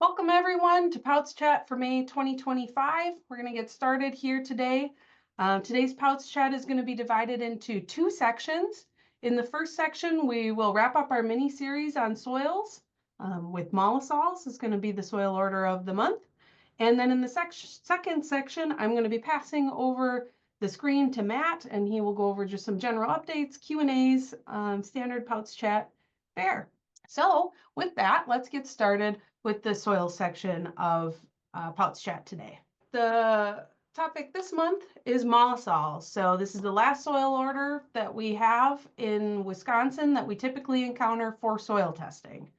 Welcome everyone to POWTS Chat for May 2025. We're going to get started here today. Today's POWTS Chat is going to be divided into two sections. In the first section, we will wrap up our mini series on soils with mollisols. This is going to be the soil order of the month. And then in the second section, I'm going to be passing over the screen to Matt, and he will go over just some general updates, Q&As, standard POWTS Chat fare. So with that, let's get started with the soil section of POWTS Chat today. The topic this month is mollisols. So this is the last soil order that we have in Wisconsin that we typically encounter for soil testing.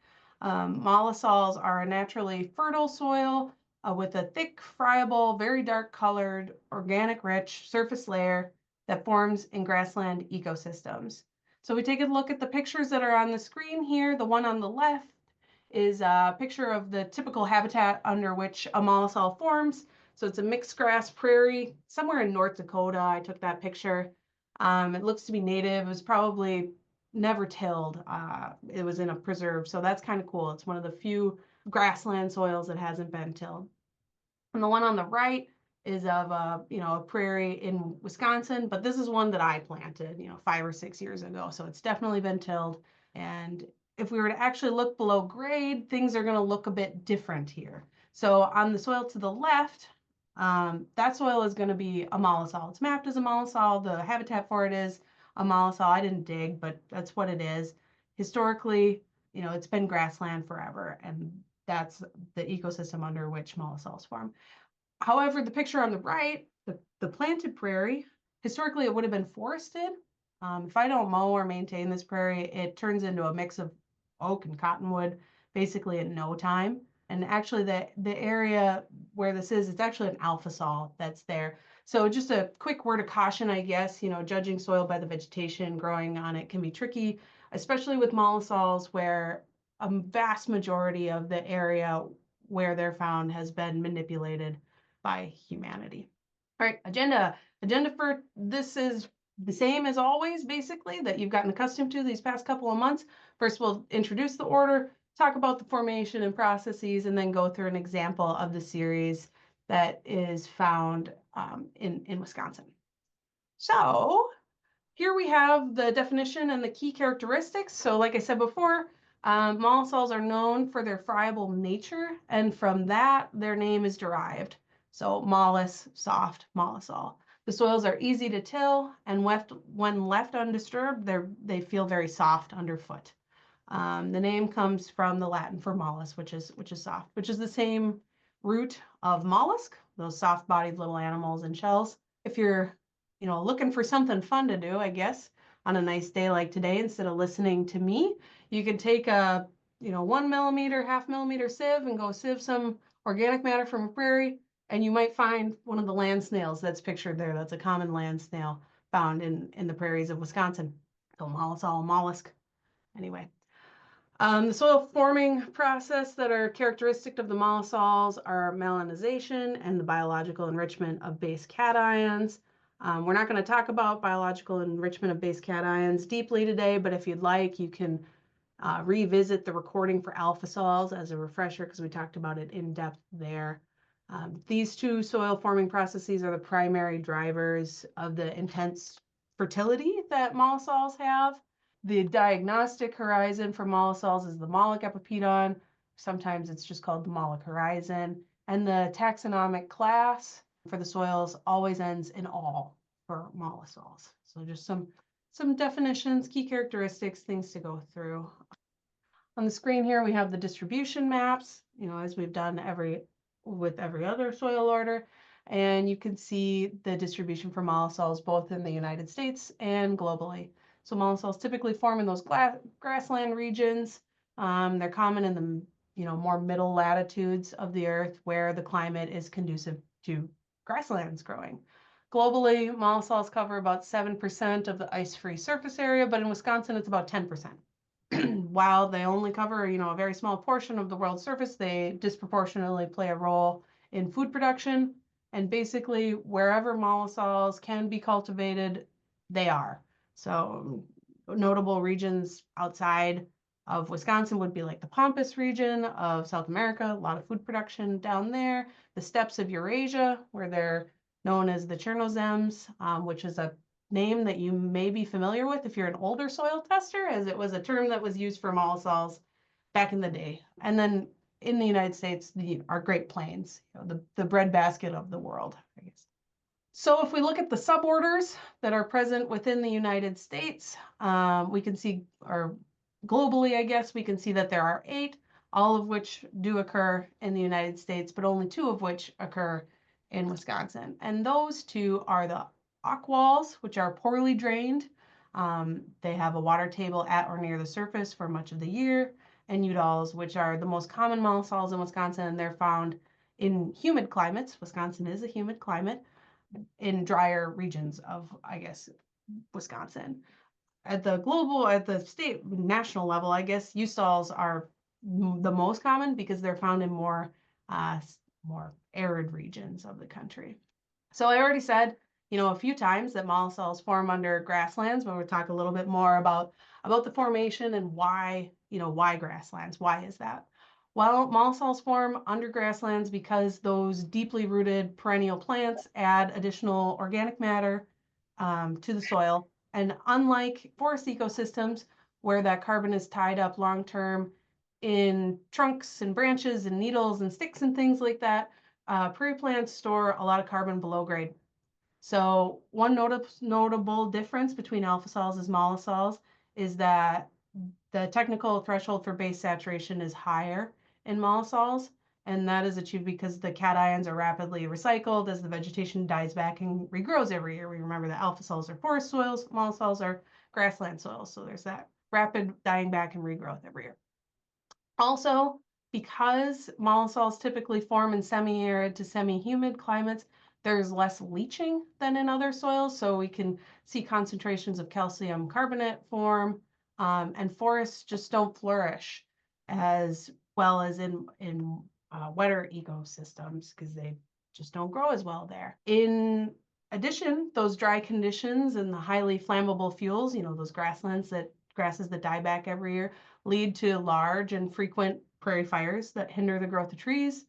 Mollisols are a naturally fertile soil with a thick, friable, very dark colored, organic rich surface layer that forms in grassland ecosystems. So we take a look at the pictures that are on the screen here. The one on the left is a picture of the typical habitat under which a mollisol forms. So it's a mixed grass prairie somewhere in North Dakota. I took that picture. It looks to be native. It was probably never tilled. It was in a preserve, so that's kind of cool. It's one of the few grassland soils that hasn't been tilled. And the one on the right is of a prairie in Wisconsin, but this is one that I planted 5 or 6 years ago, so it's definitely been tilled. And if we were to actually look below grade, things are going to look a bit different here. So on the soil to the left, that soil is going to be a mollisol. It's mapped as a mollisol. The habitat for it is a mollisol. I didn't dig, but that's what it is. Historically, it's been grassland forever, and that's the ecosystem under which mollisols form. However, the picture on the right, the planted prairie, historically it would have been forested. If I don't mow or maintain this prairie, it turns into a mix of oak and cottonwood basically in no time. And actually the area where this is, it's actually an alpha sol that's there. So just a quick word of caution, I guess, judging soil by the vegetation growing on it can be tricky, especially with mollisols where a vast majority of the area where they're found has been manipulated by humanity. All right, agenda for this is the same as always, basically, that you've gotten accustomed to these past couple of months. First, we'll introduce the order, talk about the formation and processes, and then go through an example of the series that is found in Wisconsin. So here we have the definition and the key characteristics. So like I said before, mollisols are known for their friable nature, and from that, their name is derived. So mollis, soft, mollisol. The soils are easy to till, and when left undisturbed, they feel very soft underfoot. The name comes from the Latin for mollis, which is soft, which is the same root of mollusk, those soft-bodied little animals and shells. If you're looking for something fun to do, I guess, on a nice day like today, instead of listening to me, you could take a 1 millimeter, half millimeter sieve and go sieve some organic matter from a prairie, and you might find one of the land snails that's pictured there. That's a common land snail found in the prairies of Wisconsin. So mollisol, mollusk. Anyway, the soil forming process that are characteristic of the mollisols are melanisation and the biological enrichment of base cations. We're not going to talk about biological enrichment of base cations deeply today, but if you'd like, you can revisit the recording for alpha sols as a refresher, because we talked about it in depth there. These two soil forming processes are the primary drivers of the intense fertility that mollisols have. The diagnostic horizon for mollisols is the mollic epipedon. Sometimes it's just called the mollic horizon. And the taxonomic class for the soils always ends in all for mollisols. So just some definitions, key characteristics, things to go through. On the screen here, we have the distribution maps, as we've done with every other soil order. And you can see the distribution for mollisols both in the United States and globally. So mollisols typically form in those grassland regions. They're common in the more middle latitudes of the earth where the climate is conducive to grasslands growing. Globally, mollisols cover about 7% of the ice-free surface area, but in Wisconsin, it's about 10%. While they only cover, a very small portion of the world's surface, they disproportionately play a role in food production. And basically, wherever mollisols can be cultivated, they are. So notable regions outside of Wisconsin would be like the Pampas region of South America, a lot of food production down there. The steppes of Eurasia, where they're known as the Chernozems, which is a name that you may be familiar with if you're an older soil tester, as it was a term that was used for mollisols back in the day. And then in the United States, our Great Plains, the breadbasket of the world, I guess. So if we look at the suborders that are present within the United States, we can see, or globally, I guess, we can see that there are 8, all of which do occur in the United States, but only 2 of which occur in Wisconsin. And those 2 are the aqualls, which are poorly drained. They have a water table at or near the surface for much of the year, and udalls, which are the most common mollisols in Wisconsin, and they're found in humid climates. Wisconsin is a humid climate, in drier regions of, I guess, Wisconsin. At the state, national level, I guess, U-stalls are the most common because they're found in more arid regions of the country. So I already said, a few times that mollisols form under grasslands, but we'll talk a little bit more about the formation and why grasslands. Why is that? Well, mollisols form under grasslands because those deeply rooted perennial plants add additional organic matter to the soil. And unlike forest ecosystems, where that carbon is tied up long-term in trunks and branches and needles and sticks and things like that, prairie plants store a lot of carbon below grade. So one notable difference between alphasols and mollisols is that the technical threshold for base saturation is higher in mollisols, and that is achieved because the cations are rapidly recycled as the vegetation dies back and regrows every year. We remember that alphasols are forest soils, mollisols are grassland soils, so there's that rapid dying back and regrowth every year. Also, because mollisols typically form in semi-arid to semi-humid climates, there's less leaching than in other soils, so we can see concentrations of calcium carbonate form, and forests just don't flourish as well as in wetter ecosystems because they just don't grow as well there. In addition, those dry conditions and the highly flammable fuels, those grasses that die back every year, lead to large and frequent prairie fires that hinder the growth of trees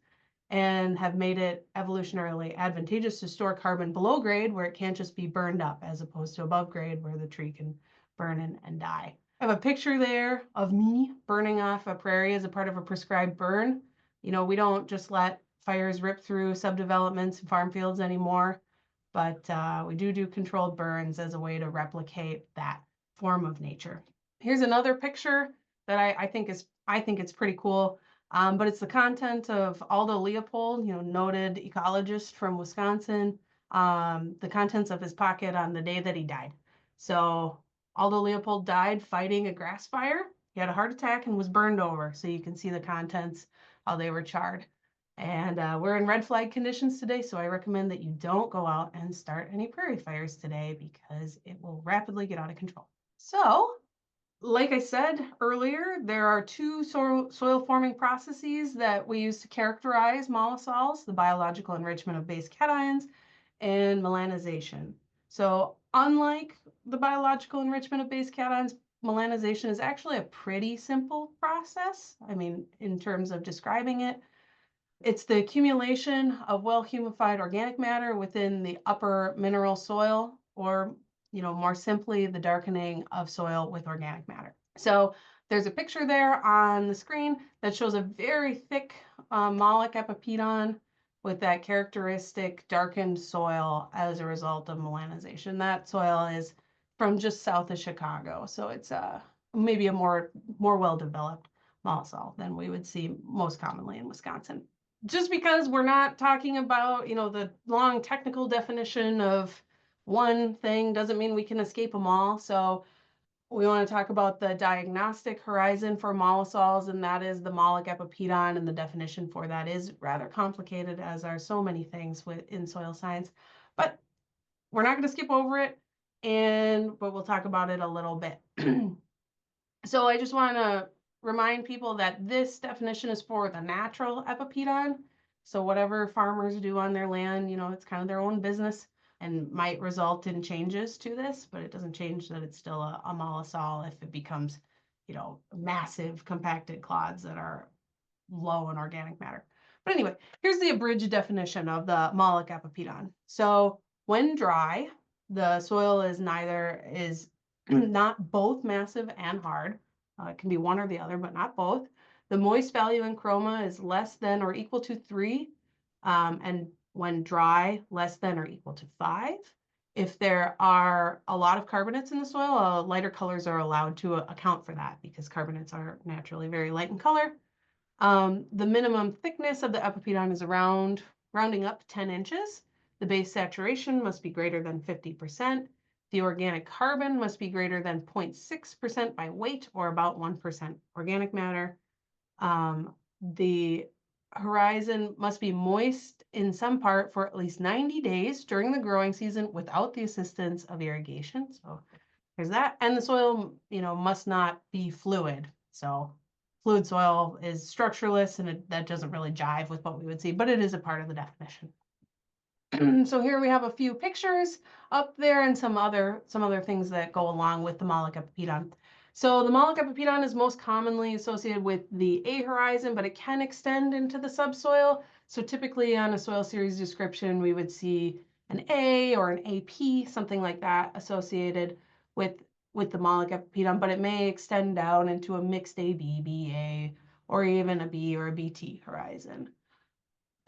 and have made it evolutionarily advantageous to store carbon below grade where it can't just be burned up, as opposed to above grade where the tree can burn and die. I have a picture there of me burning off a prairie as a part of a prescribed burn. We don't just let fires rip through subdevelopments and farm fields anymore, but we do controlled burns as a way to replicate that form of nature. Here's another picture that I think it's pretty cool, but it's the content of Aldo Leopold, noted ecologist from Wisconsin, the contents of his pocket on the day that he died. So Aldo Leopold died fighting a grass fire. He had a heart attack and was burned over. So you can see the contents, how they were charred. And we're in red flag conditions today, so I recommend that you don't go out and start any prairie fires today because it will rapidly get out of control. So, like I said earlier, there are 2 soil forming processes that we use to characterize mollisols: the biological enrichment of base cations and melanization. So unlike the biological enrichment of base cations, melanization is actually a pretty simple process. I mean, in terms of describing it, it's the accumulation of well-humidified organic matter within the upper mineral soil, or, more simply, the darkening of soil with organic matter. So there's a picture there on the screen that shows a very thick mollic epipedon with that characteristic darkened soil as a result of melanization. That soil is from just south of Chicago, so it's maybe a more well-developed mollisol than we would see most commonly in Wisconsin. Just because we're not talking about, the long technical definition of one thing doesn't mean we can escape them all. So we want to talk about the diagnostic horizon for mollisols, and that is the mollic epipedon, and the definition for that is rather complicated, as are so many things in soil science. But we're not going to skip over it, but we'll talk about it a little bit. So I just want to remind people that this definition is for the natural epipedon. So whatever farmers do on their land, it's kind of their own business and might result in changes to this, but it doesn't change that it's still a mollisol if it becomes, massive compacted clods that are low in organic matter. But anyway, here's the abridged definition of the molic epipedon. So when dry, the soil is not both massive and hard. It can be one or the other, but not both. The moist value in chroma is less than or equal to 3, and when dry, less than or equal to 5. If there are a lot of carbonates in the soil, lighter colors are allowed to account for that because carbonates are naturally very light in color. The minimum thickness of the epipedon is rounding up 10 inches. The base saturation must be greater than 50%. The organic carbon must be greater than 0.6% by weight, or about 1% organic matter. The horizon must be moist in some part for at least 90 days during the growing season without the assistance of irrigation. So there's that. And the soil, must not be fluid. So fluid soil is structureless, and that doesn't really jive with what we would see, but it is a part of the definition. So here we have a few pictures up there and some other things that go along with the molic epipedon. So the molic epipedon is most commonly associated with the A horizon, but it can extend into the subsoil. So typically on a soil series description, we would see an A or an AP, something like that, associated with the molic epipedon, but it may extend down into a mixed AB, BA, or even a B or a BT horizon.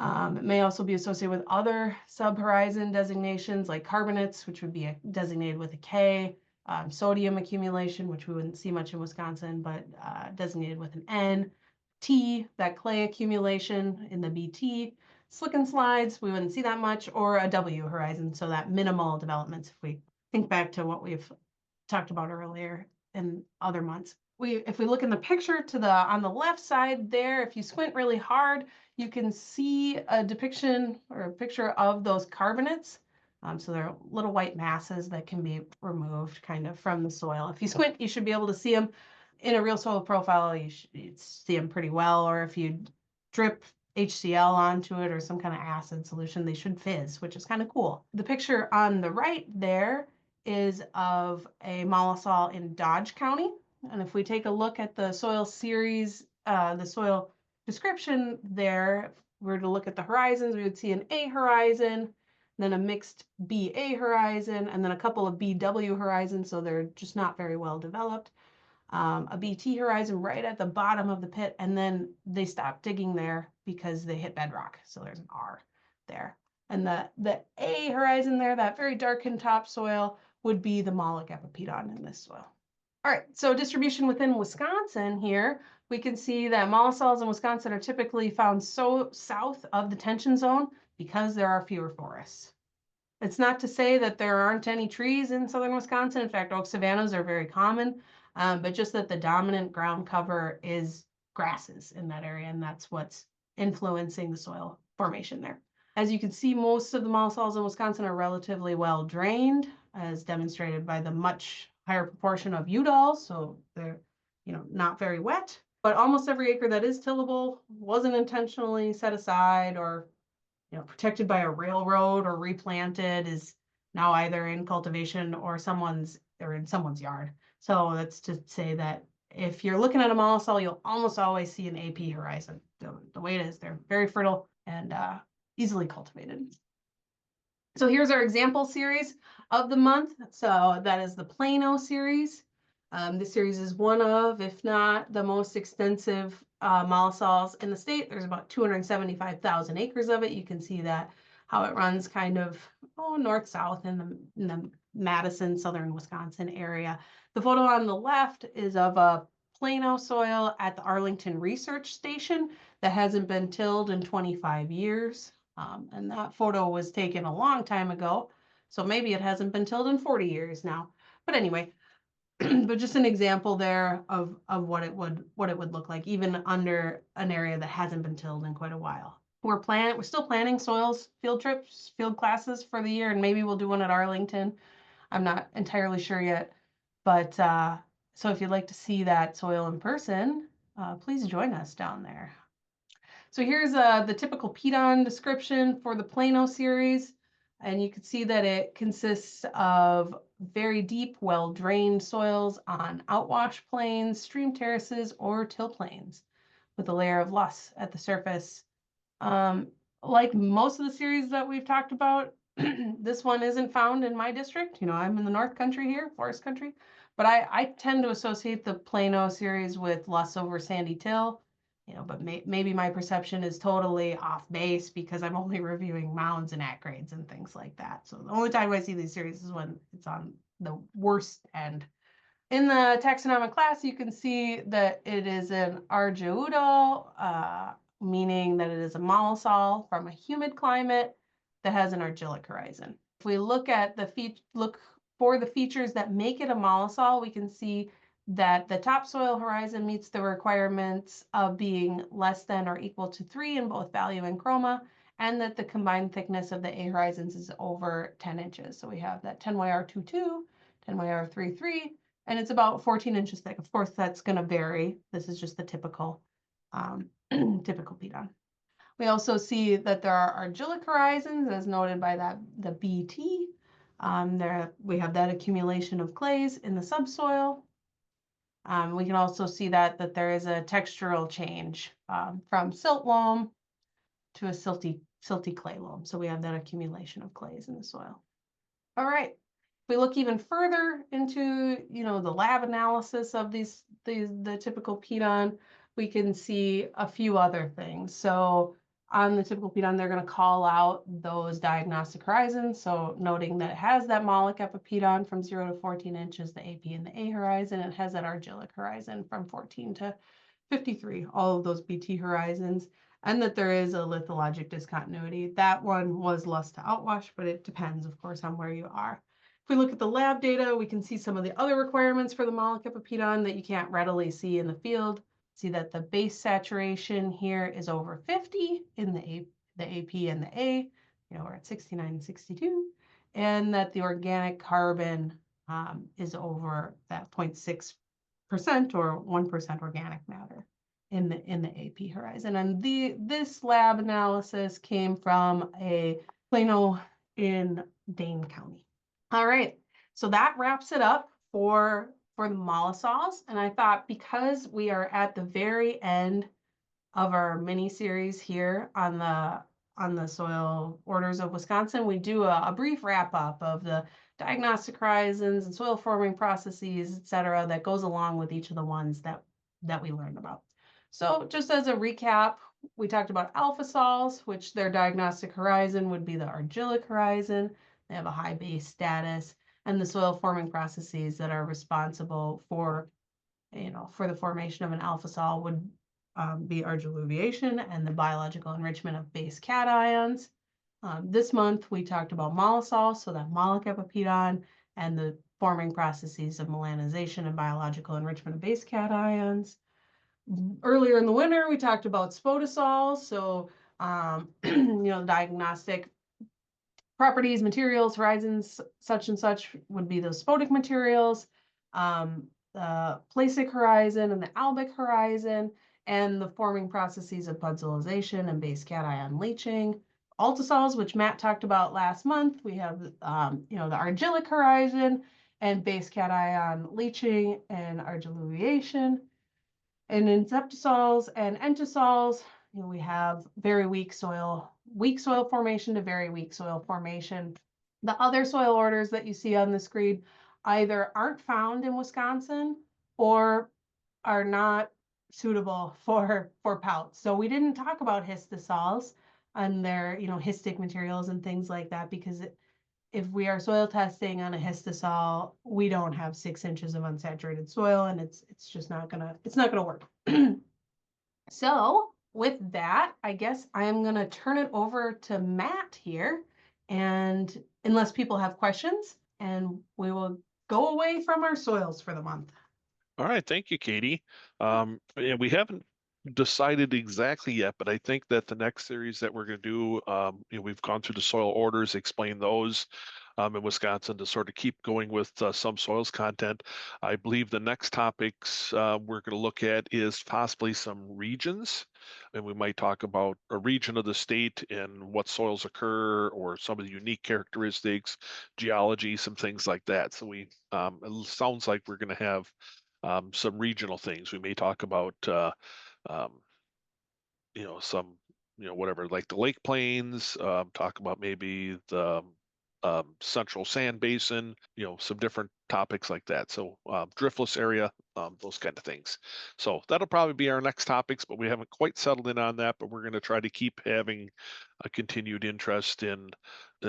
It may also be associated with other sub-horizon designations like carbonates, which would be designated with a K, sodium accumulation, which we wouldn't see much in Wisconsin, but designated with an N, T, that clay accumulation in the BT, slick and slides, we wouldn't see that much, or a W horizon, so that minimal developments, if we think back to what we've talked about earlier in other months. If we look in the picture on the left side there, if you squint really hard, you can see a depiction or a picture of those carbonates. So they're little white masses that can be removed kind of from the soil. If you squint, you should be able to see them. In a real soil profile, you'd see them pretty well, or if you drip HCl onto it or some kind of acid solution, they should fizz, which is kind of cool. The picture on the right there is of a mollisol in Dodge County. And if we take a look at the soil series, the soil description there, if we were to look at the horizons, we would see an A horizon, then a mixed BA horizon, and then a couple of BW horizons, so they're just not very well developed. A BT horizon right at the bottom of the pit, and then they stopped digging there because they hit bedrock, so there's an R there. And the A horizon there, that very darkened topsoil, would be the molic epipedon in this soil. All right, so distribution within Wisconsin here, we can see that mollisols in Wisconsin are typically found so south of the tension zone because there are fewer forests. It's not to say that there aren't any trees in southern Wisconsin. In fact, oak savannas are very common, but just that the dominant ground cover is grasses in that area, and that's what's influencing the soil formation there. As you can see, most of the mollisols in Wisconsin are relatively well drained, as demonstrated by the much higher proportion of udalls, so they're not very wet. But almost every acre that is tillable wasn't intentionally set aside or protected by a railroad or replanted, is now either in cultivation or in someone's yard. So that's to say that if you're looking at a mollisol, you'll almost always see an AP horizon. The way it is, they're very fertile and easily cultivated. So here's our example series of the month. So that is the Plano series. This series is one of, if not the most extensive mollisols in the state. There's about 275,000 acres of it. You can see that how it runs kind of north-south in the Madison, southern Wisconsin area. The photo on the left is of a Plano soil at the Arlington Research Station that hasn't been tilled in 25 years. And that photo was taken a long time ago, so maybe it hasn't been tilled in 40 years now. But anyway, but just an example there of what it would look like, even under an area that hasn't been tilled in quite a while. We're still planning soils field trips, field classes for the year, and maybe we'll do one at Arlington. I'm not entirely sure yet, but so if you'd like to see that soil in person, please join us down there. So here's the typical pedon description for the Plano series. And you can see that it consists of very deep, well-drained soils on outwash plains, stream terraces, or till plains with a layer of loess at the surface. Like most of the series that we've talked about, this one isn't found in my district. You know, I'm in the North Country here, forest country, but I tend to associate the Plano series with loess over sandy till. You know, but maybe my perception is totally off base because I'm only reviewing mounds and at grades and things like that. So the only time I see these series is when it's on the worst end. In the taxonomic class, you can see that it is an argyroudal, meaning that it is a mollisol from a humid climate that has an argillic horizon. If we look at look for the features that make it a mollisol, we can see that the topsoil horizon meets the requirements of being less than or equal to 3 in both value and chroma, and that the combined thickness of the A horizons is over 10 inches. So we have that 10YR22, 10YR33, and it's about 14 inches thick. Of course, that's going to vary. This is just the typical typical pedon. We also see that there are argillic horizons, as noted by the BT. There we have that accumulation of clays in the subsoil. We can also see that there is a textural change from silt loam to a silty clay loam. So we have that accumulation of clays in the soil. All right. If we look even further into, you know, the lab analysis of the typical pedon, we can see a few other things. So on the typical pedon, they're going to call out those diagnostic horizons. So noting that it has that mollic epipedon from 0 to 14 inches, the AP and the A horizon, it has that argillic horizon from 14 to 53, all of those BT horizons, and that there is a lithologic discontinuity. That one was less to outwash, but it depends, of course, on where you are. If we look at the lab data, we can see some of the other requirements for the mollic epipedon that you can't readily see in the field. See that the base saturation here is over 50 in the AP and the A. You know, we're at 69 and 62, and that the organic carbon is over that 0.6% or 1% organic matter in the AP horizon. And this lab analysis came from a Plano in Dane County. All right, so that wraps it up for the mollisols. And I thought because we are at the very end of our mini series here on the soil orders of Wisconsin, we do a brief wrap up of the diagnostic horizons and soil forming processes, et cetera, that goes along with each of the ones that we learned about. So just as a recap, we talked about alpha sols, which their diagnostic horizon would be the argillic horizon. They have a high base status, and the soil forming processes that are responsible for, you know, for the formation of an alpha sol would be argiluviation and the biological enrichment of base cations. This month we talked about mollisol, so that mollic epipedon, and the forming processes of melanization and biological enrichment of base cations. Earlier in the winter, we talked about spotosols, so you know, diagnostic properties, materials, horizons, such and such would be those spotic materials, the plasic horizon and the albic horizon, and the forming processes of pudzilization and base cation leaching. Altisols, which Matt talked about last month, we have you know, the argillic horizon and base cation leaching and argiluviation. And in septosols and entosols, you know, we have very weak soil formation to very weak soil formation. The other soil orders that you see on the screen either aren't found in Wisconsin or are not suitable for POWTS. So we didn't talk about histosols and their, you know, histic materials and things like that, because if we are soil testing on a histosol, we don't have 6 inches of unsaturated soil, and it's just not gonna work. So with that, I guess I'm gonna turn it over to Matt here, and unless people have questions, and we will go away from our soils for the month. All right, thank you, Katie. Yeah, we haven't decided exactly yet, but I think that the next series that we're going to do, you know, we've gone through the soil orders, explain those. in Wisconsin to sort of keep going with some soils content. I believe the next topics we're going to look at is possibly some regions, and we might talk about a region of the state and what soils occur, or some of the unique characteristics, geology, some things like that. So it sounds like we're going to have some regional things. We may talk about um, some, whatever, like the Lake Plains, talk about maybe the Central Sand Basin, some different topics like that. So driftless area, those kind of things. So that'll probably be our next topics, but we haven't quite settled in on that, but we're going to try to keep having a continued interest in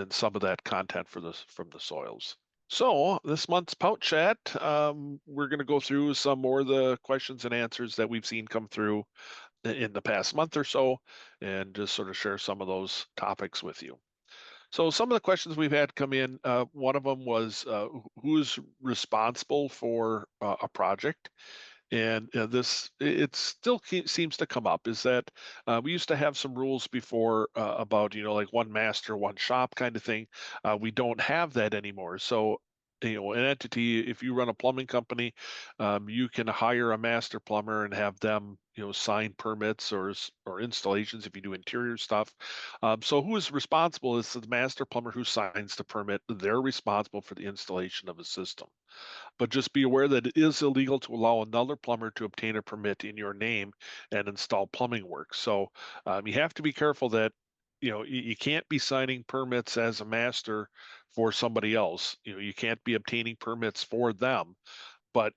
some of that content from the soils. So this month's Pout Chat, we're going to go through some more of the questions and answers that we've seen come through in the past month or so, and just sort of share some of those topics with you. So some of the questions we've had come in, one of them was who's responsible for a project? And this it still seems to come up, is that we used to have some rules before about, like one master, one shop kind of thing. We don't have that anymore. So, an entity, if you run a plumbing company, you can hire a master plumber and have them, sign permits or installations if you do interior stuff. So who is responsible is the master plumber who signs the permit. They're responsible for the installation of a system, but just be aware that it is illegal to allow another plumber to obtain a permit in your name and install plumbing work. So you have to be careful that you can't be signing permits as a master for somebody else. You can't be obtaining permits for them, but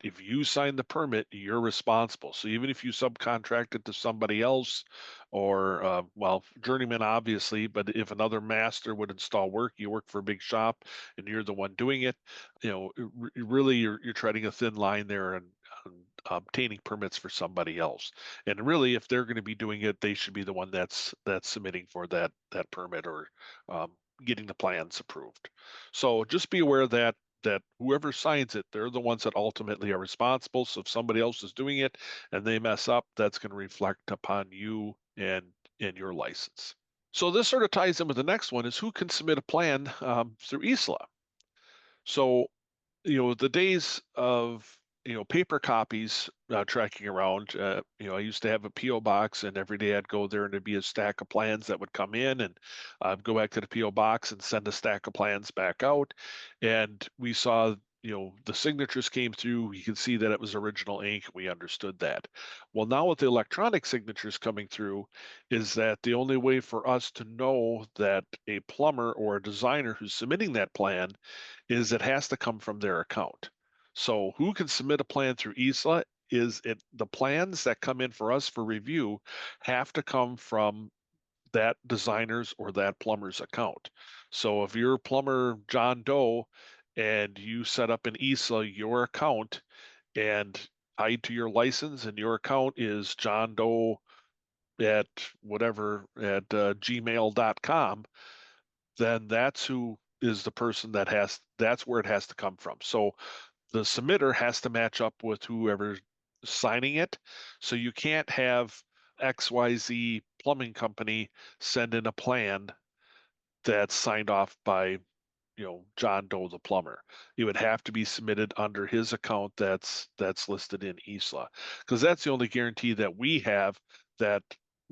if you sign the permit, you're responsible. So even if you subcontract it to somebody else, or well, journeyman obviously, but if another master would install work, you work for a big shop and you're the one doing it, really you're treading a thin line there and obtaining permits for somebody else. And really, if they're going to be doing it, they should be the one that's submitting for that permit, or getting the plans approved. So just be aware that whoever signs it, they're the ones that ultimately are responsible. So if somebody else is doing it and they mess up, that's going to reflect upon you and your license. So this sort of ties in with the next one, is who can submit a plan through ISLA. So the days of paper copies tracking around, I used to have a PO box, and every day I'd go there and there'd be a stack of plans that would come in, and I'd go back to the PO box and send a stack of plans back out, and we saw the signatures came through. You could see that it was original ink. We understood that. Well, now with the electronic signatures coming through, is that the only way for us to know that a plumber or a designer who's submitting that plan is it has to come from their account. So who can submit a plan through ISLA is it the plans that come in for us for review have to come from that designer's or that plumber's account. So if you're plumber John Doe and you set up an ISLA, your account, and tied to your license, and your account is John Doe at whatever at gmail.com, then that's who is the person that's where it has to come from. So the submitter has to match up with whoever's signing it. So you can't have XYZ plumbing company send in a plan that's signed off by John Doe the plumber. It would have to be submitted under his account that's listed in ISLA, because that's the only guarantee that we have that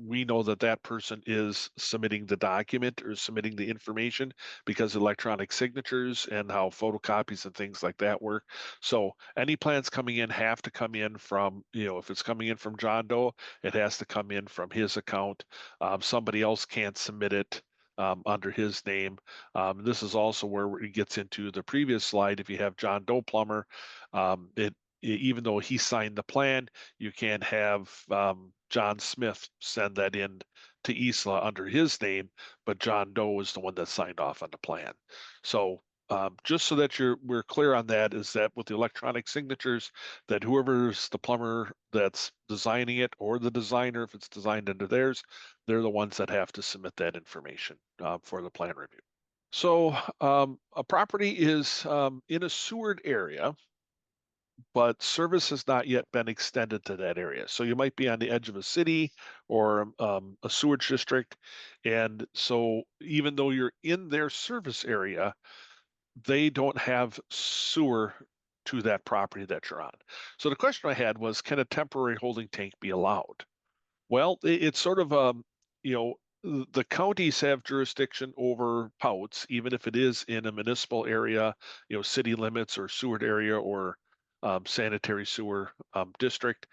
we know that that person is submitting the document or submitting the information, because electronic signatures and how photocopies and things like that work. So any plans coming in have to come in from, if it's coming in from John Doe, it has to come in from his account. Somebody else can't submit it under his name. This is also where it gets into the previous slide. If you have John Doe Plumber, even though he signed the plan, you can't have John Smith send that in to ISLA under his name, but John Doe is the one that signed off on the plan. So just so that we're clear on that, is that with the electronic signatures, that whoever's the plumber that's designing it, or the designer, if it's designed under theirs, they're the ones that have to submit that information for the plan review. So a property is in a sewered area, but service has not yet been extended to that area. So you might be on the edge of a city or a sewage district. And so even though you're in their service area, they don't have sewer to that property that you're on. So the question I had was, can a temporary holding tank be allowed? Well, it's sort of you know, the counties have jurisdiction over POWTS, even if it is in a municipal area, city limits or sewer area or sanitary sewer district.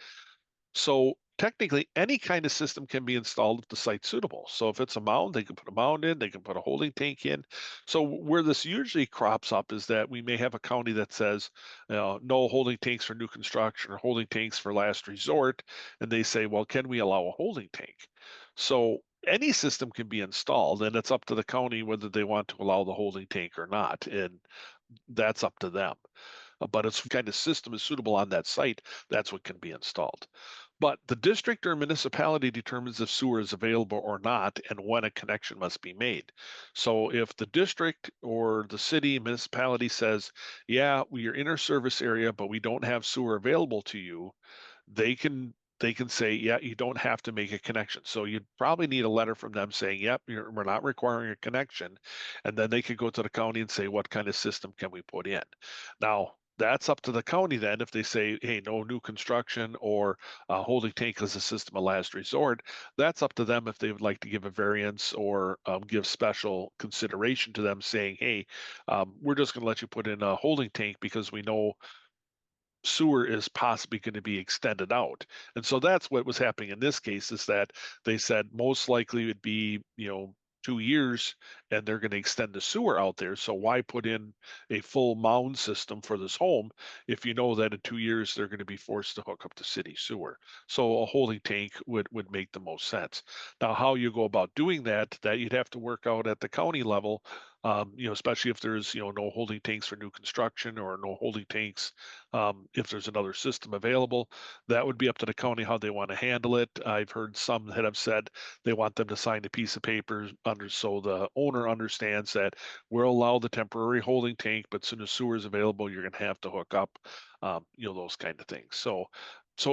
So technically, any kind of system can be installed if the site's suitable. So if it's a mound, they can put a mound in, they can put a holding tank in. So where this usually crops up is that we may have a county that says, no holding tanks for new construction or holding tanks for last resort. And they say, well, can we allow a holding tank? So any system can be installed, and it's up to the county whether they want to allow the holding tank or not. And that's up to them. But it's kind of system is suitable on that site, that's what can be installed. But the district or municipality determines if sewer is available or not and when a connection must be made. So if the district or the city municipality says, yeah, we are in our service area, but we don't have sewer available to you, they can say, yeah, you don't have to make a connection. So you'd probably need a letter from them saying, yep, we're not requiring a connection. And then they could go to the county and say, what kind of system can we put in? Now, that's up to the county then if they say, hey, no new construction or holding tank as a system of last resort. That's up to them if they would like to give a variance or give special consideration to them saying, hey, we're just going to let you put in a holding tank because we know sewer is possibly going to be extended out. And so that's what was happening in this case is that they said most likely it would be, 2 years and they're going to extend the sewer out there. So why put in a full mound system for this home if you know that in 2 years they're going to be forced to hook up to city sewer? So a holding tank would make the most sense. Now, how you go about doing that you'd have to work out at the county level. Especially if there's no holding tanks for new construction or no holding tanks if there's another system available. That would be up to the county how they want to handle it. I've heard some that have said they want them to sign a piece of paper under so the owner understands that we'll allow the temporary holding tank, but as soon as sewer is available, you're going to have to hook up, those kind of things. So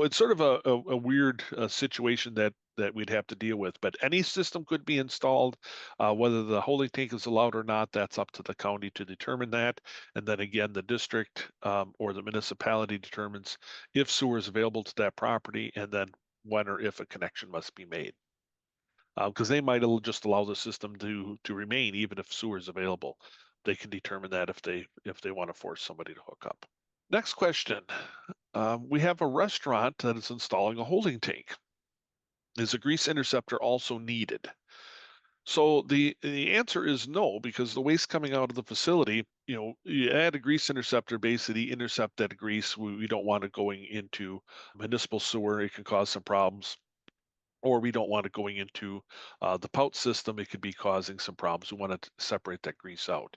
it's sort of a weird situation that we'd have to deal with. But any system could be installed. Whether the holding tank is allowed or not, that's up to the county to determine that. And then again, the district or the municipality determines if sewer is available to that property and then when or if a connection must be made. Because they might just allow the system to remain even if sewer is available. They can determine that if they want to force somebody to hook up. Next question. We have a restaurant that is installing a holding tank. Is a grease interceptor also needed? So the answer is no, because the waste coming out of the facility, you add a grease interceptor, basically intercept that grease. We don't want it going into municipal sewer. It can cause some problems. Or we don't want it going into the POWT system. It could be causing some problems. We want to separate that grease out.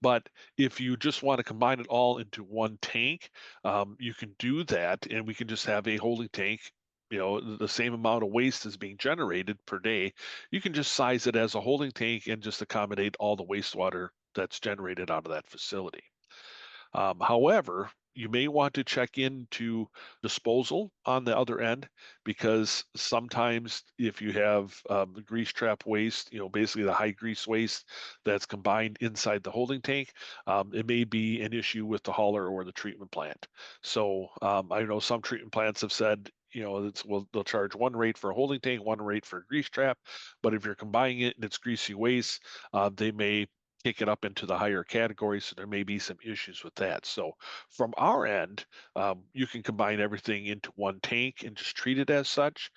But if you just want to combine it all into one tank, you can do that, and we can just have a holding tank. The same amount of waste is being generated per day. You can just size it as a holding tank and just accommodate all the wastewater that's generated out of that facility. However, you may want to check into disposal on the other end because sometimes if you have the grease trap waste, basically the high grease waste that's combined inside the holding tank, it may be an issue with the hauler or the treatment plant. So I know some treatment plants have said, they'll charge one rate for a holding tank, one rate for a grease trap. But if you're combining it and it's greasy waste, they may kick it up into the higher category. So there may be some issues with that. So from our end, you can combine everything into one tank and just treat it as such.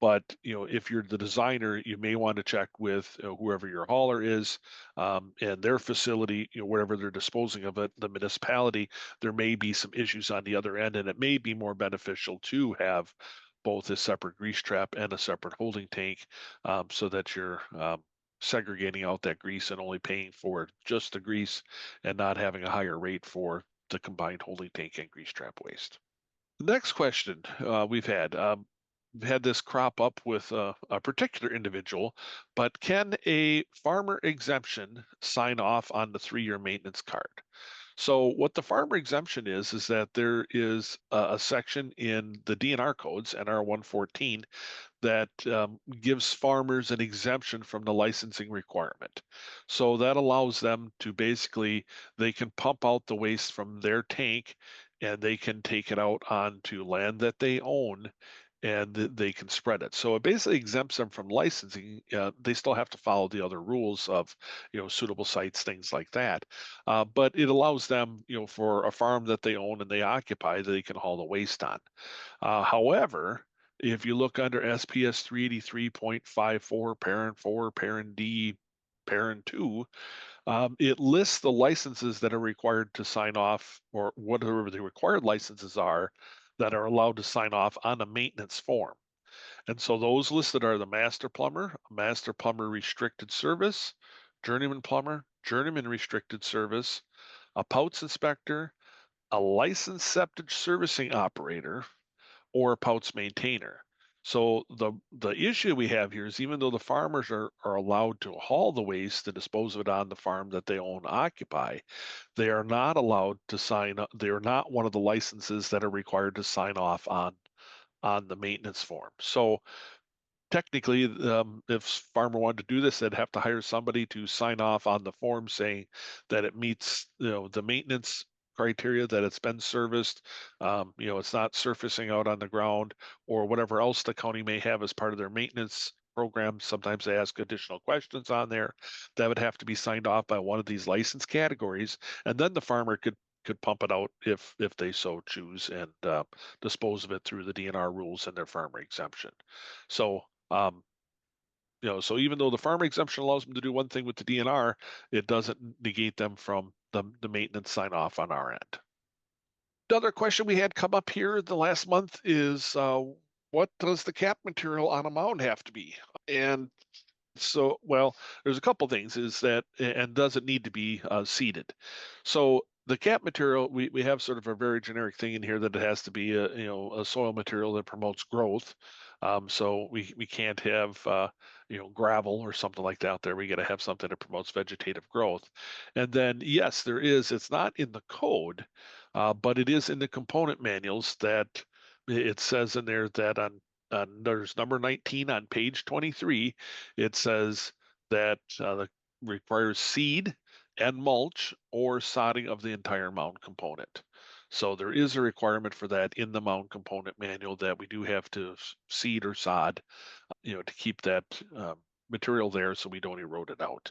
But if you're the designer, you may want to check with whoever your hauler is and their facility, wherever they're disposing of it, the municipality. There may be some issues on the other end, and it may be more beneficial to have both a separate grease trap and a separate holding tank so that you're segregating out that grease and only paying for just the grease and not having a higher rate for the combined holding tank and grease trap waste. The next question we've had this crop up with a particular individual, but can a farmer exemption sign off on the 3-year maintenance card? So what the farmer exemption is that there is a section in the DNR codes, NR 114, that gives farmers an exemption from the licensing requirement. So that allows them to basically, they can pump out the waste from their tank and they can take it out onto land that they own and they can spread it. So it basically exempts them from licensing. They still have to follow the other rules of, suitable sites, things like that. But it allows them, for a farm that they own and they occupy, they can haul the waste on. However, if you look under SPS 383.54, Parent 4, Parent D, Parent 2, it lists the licenses that are required to sign off, or whatever the required licenses are that are allowed to sign off on a maintenance form. And so those listed are the master plumber restricted service, journeyman restricted service, a POWTS inspector, a licensed septic servicing operator, or a POWTS maintainer. So the issue we have here is, even though the farmers are allowed to haul the waste and dispose of it on the farm that they own occupy, they are not allowed to sign up. They are not one of the licenses that are required to sign off on the maintenance form. So technically, if farmer wanted to do this, they'd have to hire somebody to sign off on the form saying that it meets, the maintenance criteria, that it's been serviced, it's not surfacing out on the ground, or whatever else the county may have as part of their maintenance program. Sometimes they ask additional questions on there that would have to be signed off by one of these license categories, and then the farmer could pump it out if they so choose, and dispose of it through the DNR rules and their farmer exemption. So um, so even though the farmer exemption allows them to do one thing with the DNR, it doesn't negate them from the maintenance sign off on our end. Another question we had come up here the last month is, what does the cap material on a mound have to be? And so, well, there's a couple things. Is that, and does it need to be seeded? So the cap material, we have sort of a very generic thing in here that it has to be a soil material that promotes growth. So we can't have gravel or something like that out there. We got to have something that promotes vegetative growth. And then yes, there is. It's not in the code, but it is in the component manuals that it says in there that there's number 19 on page 23. It says that requires seed and mulch or sodding of the entire mound component. So there is a requirement for that in the mound component manual, that we do have to seed or sod, to keep that material there so we don't erode it out.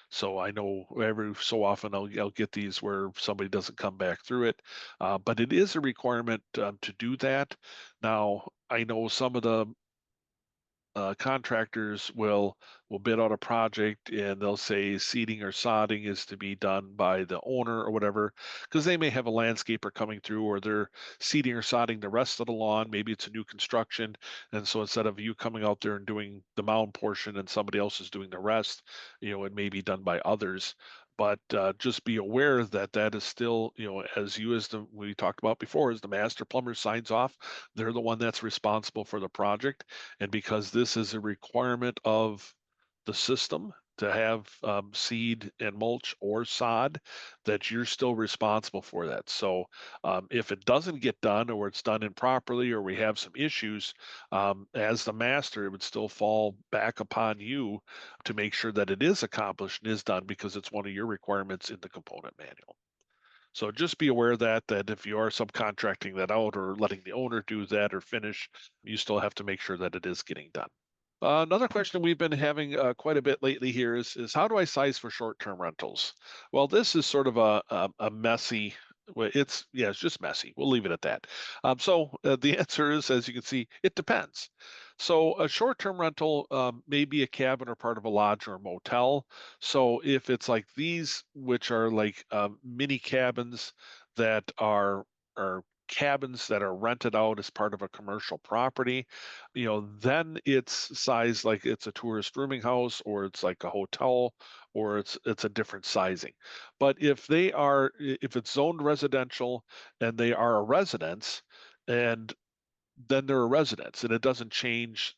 So I know every so often I'll get these where somebody doesn't come back through it, but it is a requirement to do that. Now I know some of the contractors will bid out a project and they'll say seeding or sodding is to be done by the owner or whatever, because they may have a landscaper coming through, or they're seeding or sodding the rest of the lawn. Maybe it's a new construction, and so instead of you coming out there and doing the mound portion and somebody else is doing the rest, it may be done by others. But just be aware that that is still, as you, as we talked about before, as the master plumber signs off, they're the one that's responsible for the project. And because this is a requirement of the system to have seed and mulch or sod, that you're still responsible for that. So if it doesn't get done, or it's done improperly, or we have some issues, as the master, it would still fall back upon you to make sure that it is accomplished and is done, because it's one of your requirements in the component manual. So just be aware that if you are subcontracting that out or letting the owner do that or finish, you still have to make sure that it is getting done. Another question we've been having quite a bit lately here is how do I size for short-term rentals? Well, this is sort of a messy. Well, it's just messy. We'll leave it at that. So the answer is, as you can see, it depends. So a short-term rental may be a cabin or part of a lodge or a motel. So if it's like these, which are like mini cabins that are cabins that are rented out as part of a commercial property, then it's sized like it's a tourist rooming house, or it's like a hotel, or it's a different sizing. But if it's zoned residential and they are a residence, and then they're a residence, and it doesn't change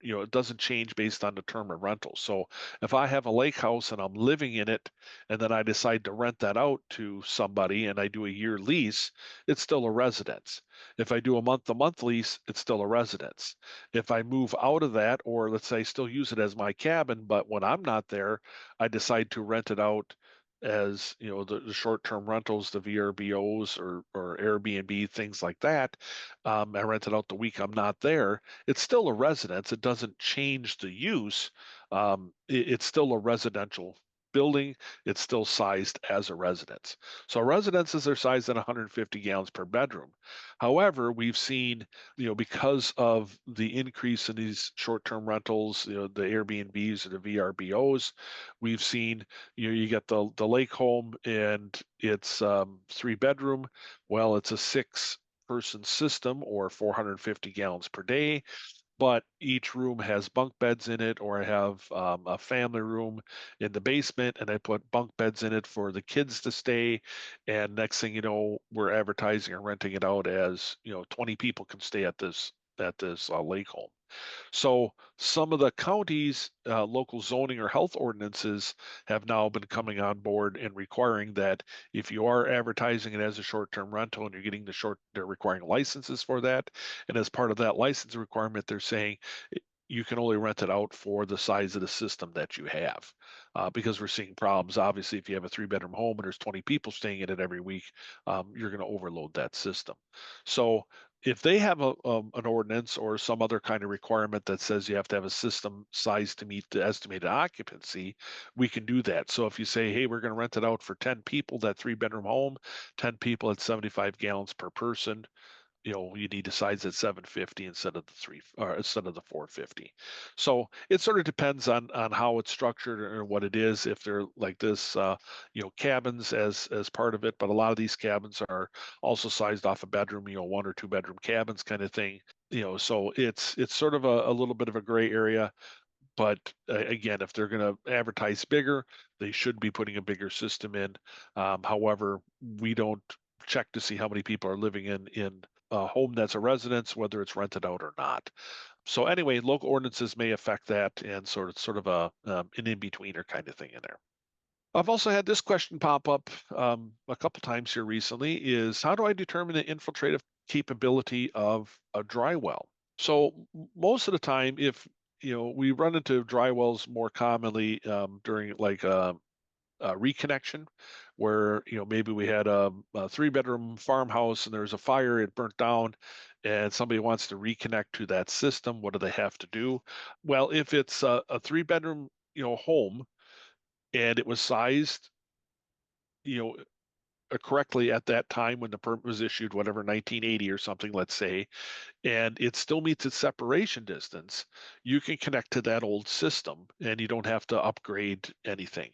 it doesn't change based on the term of rental. So if I have a lake house and I'm living in it, and then I decide to rent that out to somebody and I do a year lease, it's still a residence. If I do a month-to-month lease, it's still a residence. If I move out of that, or let's say I still use it as my cabin, but when I'm not there, I decide to rent it out as the short-term rentals, the VRBOs or Airbnb, things like that. I rent it out the week I'm not there. It's still a residence. It doesn't change the use. It's still a residential building. It's still sized as a residence. So residences are sized at 150 gallons per bedroom. However, we've seen, because of the increase in these short-term rentals, the Airbnbs or the VRBOs, we've seen, you get the lake home and it's 3 bedroom. Well, it's a six-person system, or 450 gallons per day, but each room has bunk beds in it, or I have a family room in the basement and I put bunk beds in it for the kids to stay. And next thing you know, we're advertising and renting it out as, 20 people can stay at this lake home. So some of the counties' local zoning or health ordinances have now been coming on board and requiring that if you are advertising it as a short-term rental and you're getting they're requiring licenses for that. And as part of that license requirement, they're saying you can only rent it out for the size of the system that you have. Because we're seeing problems. Obviously, if you have a 3 bedroom home and there's 20 people staying in it every week, you're going to overload that system. So if they have an ordinance or some other kind of requirement that says you have to have a system size to meet the estimated occupancy, we can do that. So if you say, hey, we're going to rent it out for 10 people, that 3 bedroom home, 10 people at 75 gallons per person, you need to size at 750 instead of the three, or instead of the 450. So it sort of depends on how it's structured or what it is. If they're like this, cabins as part of it, but a lot of these cabins are also sized off a bedroom, 1 or 2 bedroom cabins kind of thing. So it's sort of a little bit of a gray area. But again, if they're going to advertise bigger, they should be putting a bigger system in. However, we don't check to see how many people are living in a home that's a residence, whether it's rented out or not. So anyway, local ordinances may affect that, and sort of an in-betweener kind of thing in there. I've also had this question pop up a couple times here recently: is how do I determine the infiltrative capability of a dry well? So most of the time, if we run into dry wells more commonly during like a reconnection, where maybe we had a 3 bedroom farmhouse and there's a fire, it burnt down, and somebody wants to reconnect to that system. What do they have to do? Well, if it's a 3 bedroom home and it was sized you know correctly at that time when the permit was issued, whatever, 1980 or something, let's say, and it still meets its separation distance, you can connect to that old system and you don't have to upgrade anything.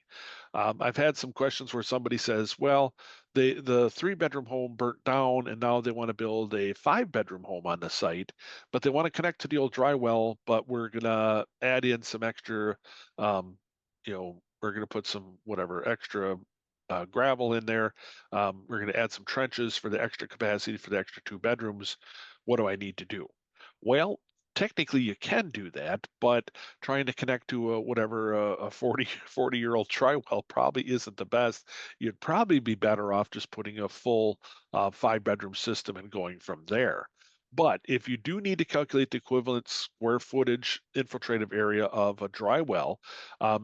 I've had some questions where somebody says, well, the 3 bedroom home burnt down and now they want to build a 5 bedroom home on the site, but they want to connect to the old dry well, but we're going to add in some extra, we're going to put some whatever extra gravel in there. We're going to add some trenches for the extra capacity for the extra 2 bedrooms. What do I need to do? Well, technically you can do that, but trying to connect to a 40-year-old tri well probably isn't the best. You'd probably be better off just putting a full 5 bedroom system and going from there. But if you do need to calculate the equivalent square footage infiltrative area of a dry well,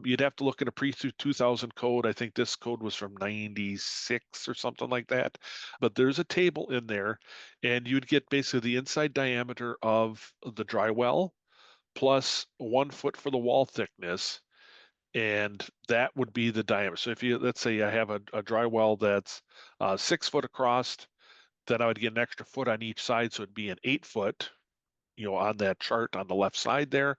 you'd have to look at a pre-2000 code. I think this code was from 96 or something like that. But there's a table in there, and you'd get basically the inside diameter of the dry well plus 1 foot for the wall thickness, and that would be the diameter. So if let's say I have a dry well that's 6 foot across, then I would get an extra foot on each side, so it'd be an 8 foot, on that chart on the left side there.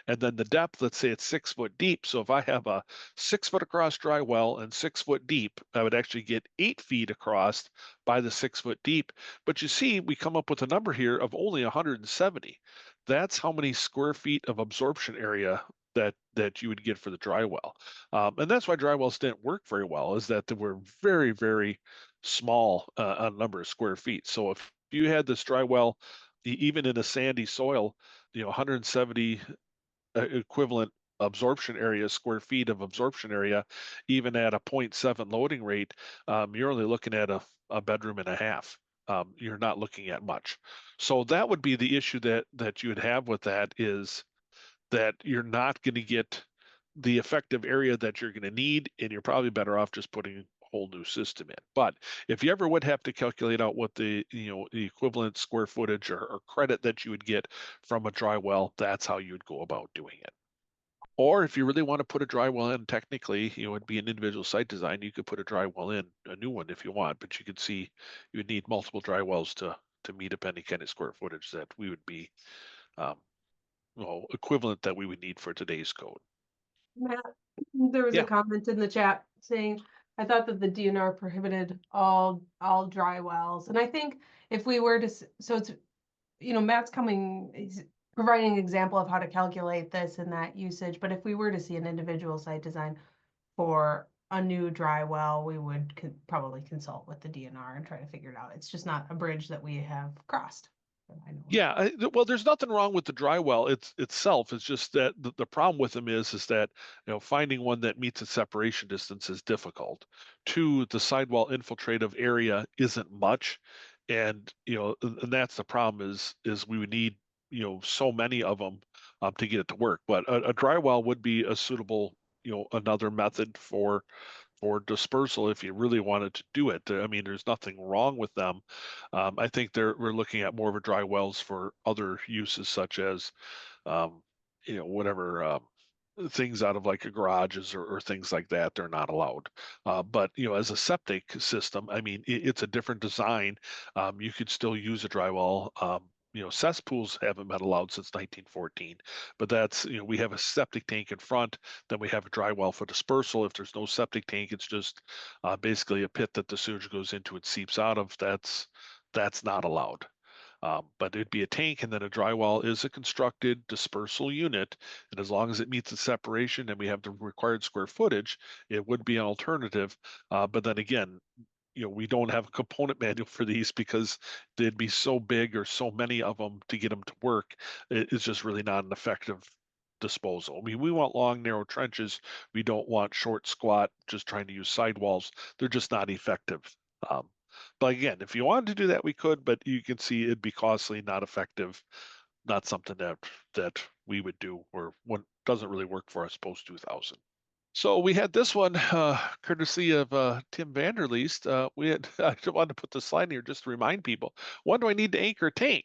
And then the depth, let's say it's 6 foot deep. So if I have a 6 foot across dry well and 6 foot deep, I would actually get 8 feet across by the 6 foot deep. But you see, we come up with a number here of only 170. That's how many square feet of absorption area that you would get for the dry well. And that's why dry wells didn't work very well, is that they were very, very small on number of square feet. So if you had this dry well even in a sandy soil, 170 equivalent absorption area, square feet of absorption area, even at a zero point 0.7 loading rate, you're only looking at a bedroom and a half. You're not looking at much. So that would be the issue that you would have with that, is that you're not going to get the effective area that you're going to need, and you're probably better off just putting a whole new system in. But if you ever would have to calculate out what the equivalent square footage or credit that you would get from a dry well, that's how you would go about doing it. Or if you really want to put a dry well in, technically, it'd be an individual site design. You could put a dry well in, a new one if you want, but you could see you would need multiple dry wells to meet up any kind of square footage that we would be um, equivalent that we would need for today's code. Matt, there was a Yeah. comment in the chat saying, I thought that the DNR prohibited all dry wells. And I think if we were to, so it's, Matt's he's providing an example of how to calculate this and that usage. But if we were to see an individual site design for a new dry well, we would probably consult with the DNR and try to figure it out. It's just not a bridge that we have crossed. I know. Yeah, well, there's nothing wrong with the dry well itself. It's just that the problem with them is that finding one that meets its separation distance is difficult. Two, the sidewall infiltrative area isn't much, and and that's the problem, is we would need so many of them to get it to work. But a dry well would be a suitable another method for dispersal if you really wanted to do it. I mean, there's nothing wrong with them. I think we're looking at more of a dry wells for other uses, such as um, whatever things out of like a garages or things like that. They're not allowed. But as a septic system, I mean, it's a different design. You could still use a dry well. Cesspools haven't been allowed since 1914, but that's, we have a septic tank in front, then we have a dry well for dispersal. If there's no septic tank, it's just basically a pit that the sewage goes into and seeps out of. That's not allowed. But it'd be a tank, and then a dry well is a constructed dispersal unit. And as long as it meets the separation and we have the required square footage, it would be an alternative. But then again, we don't have a component manual for these because they'd be so big or so many of them to get them to work. It's just really not an effective disposal. I mean, we want long, narrow trenches. We don't want short, squat, just trying to use sidewalls. They're just not effective. Um, but again, if you wanted to do that, we could, but you can see it'd be costly, not effective, not something that we would do, or what doesn't really work for us post 2000. So we had this one, courtesy of Tim Vanderleest. We had I just wanted to put the slide here just to remind people. When do I need to anchor a tank?